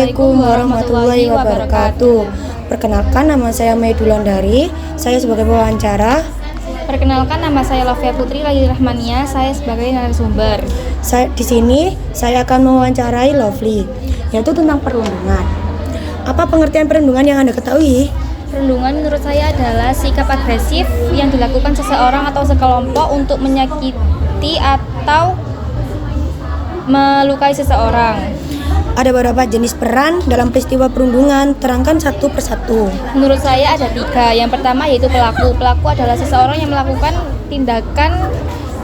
Assalamualaikum warahmatullahi wabarakatuh. Perkenalkan, nama saya Meidulandari. Saya sebagai pewawancara. Perkenalkan, nama saya Lovia Putri Lagi Rahmania. Saya sebagai narasumber. Di sini saya akan mewawancarai Lovely, yaitu tentang perundungan. Apa pengertian perundungan yang Anda ketahui? Perundungan menurut saya adalah sikap agresif yang dilakukan seseorang atau sekelompok untuk menyakiti atau melukai seseorang. Ada beberapa jenis peran dalam peristiwa perundungan, terangkan satu persatu. Menurut saya ada 3. Yang pertama yaitu pelaku. Pelaku adalah seseorang yang melakukan tindakan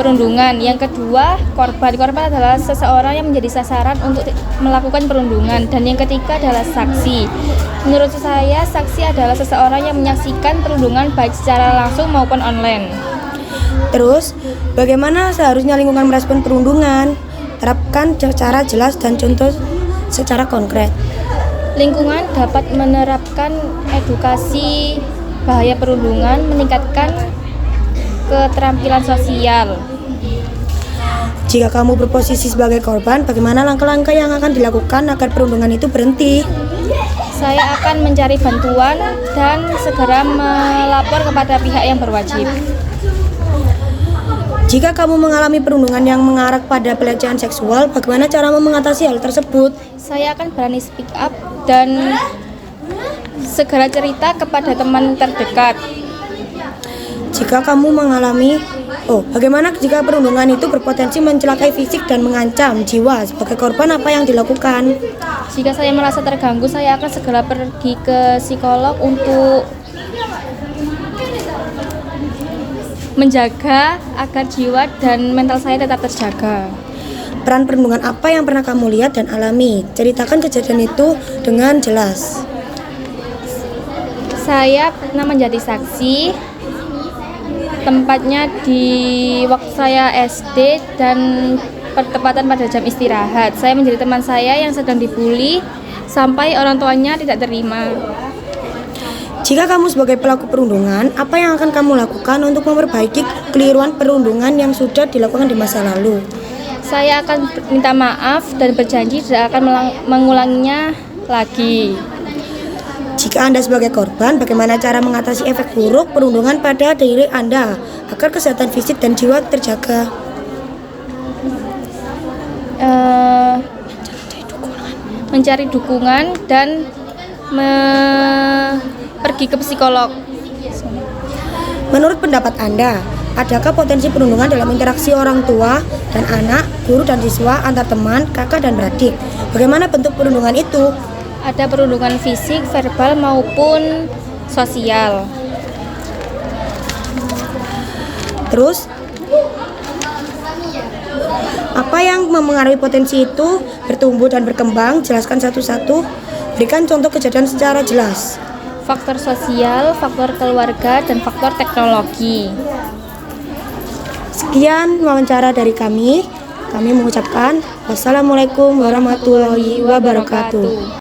perundungan. Yang kedua, korban. Korban adalah seseorang yang menjadi sasaran untuk melakukan perundungan. Dan yang ketiga adalah saksi. Menurut saya, saksi adalah seseorang yang menyaksikan perundungan baik secara langsung maupun online. Terus, bagaimana seharusnya lingkungan merespon perundungan? Terapkan secara jelas dan contoh secara konkret. Lingkungan dapat menerapkan edukasi bahaya perundungan, meningkatkan keterampilan sosial. Jika kamu berposisi sebagai korban, bagaimana langkah-langkah yang akan dilakukan agar perundungan itu berhenti? Saya akan mencari bantuan dan segera melapor kepada pihak yang berwajib. Jika kamu mengalami perundungan yang mengarah pada pelecehan seksual, bagaimana caramu mengatasi hal tersebut? Saya akan berani speak up dan segera cerita kepada teman terdekat. Bagaimana jika perundungan itu berpotensi mencelakai fisik dan mengancam jiwa? Sebagai korban, apa yang dilakukan? Jika saya merasa terganggu, saya akan segera pergi ke psikolog untuk menjaga agar jiwa dan mental saya tetap terjaga. Peran perundungan apa yang pernah kamu lihat dan alami? Ceritakan kejadian itu dengan jelas. Saya pernah menjadi saksi, tempatnya di waktu saya SD dan bertepatan pada jam istirahat. Saya menjadi teman saya yang sedang dibully sampai orang tuanya tidak terima. Jika kamu sebagai pelaku perundungan, apa yang akan kamu lakukan untuk memperbaiki kekeliruan perundungan yang sudah dilakukan di masa lalu? Saya akan minta maaf dan berjanji tidak akan mengulanginya lagi. Jika Anda sebagai korban, bagaimana cara mengatasi efek buruk perundungan pada diri Anda agar kesehatan fisik dan jiwa terjaga? Mencari dukungan dan pergi ke psikolog. Menurut pendapat Anda, adakah potensi perundungan dalam interaksi orang tua dan anak, guru dan siswa, antar teman, kakak dan beradik? Bagaimana bentuk perundungan itu? Ada perundungan fisik, verbal maupun sosial. Terus, apa yang memengaruhi potensi itu bertumbuh dan berkembang? Jelaskan satu-satu. Berikan contoh kejadian secara jelas. Faktor sosial, faktor keluarga, dan faktor teknologi. Sekian wawancara dari kami. Kami mengucapkan wassalamualaikum warahmatullahi wabarakatuh.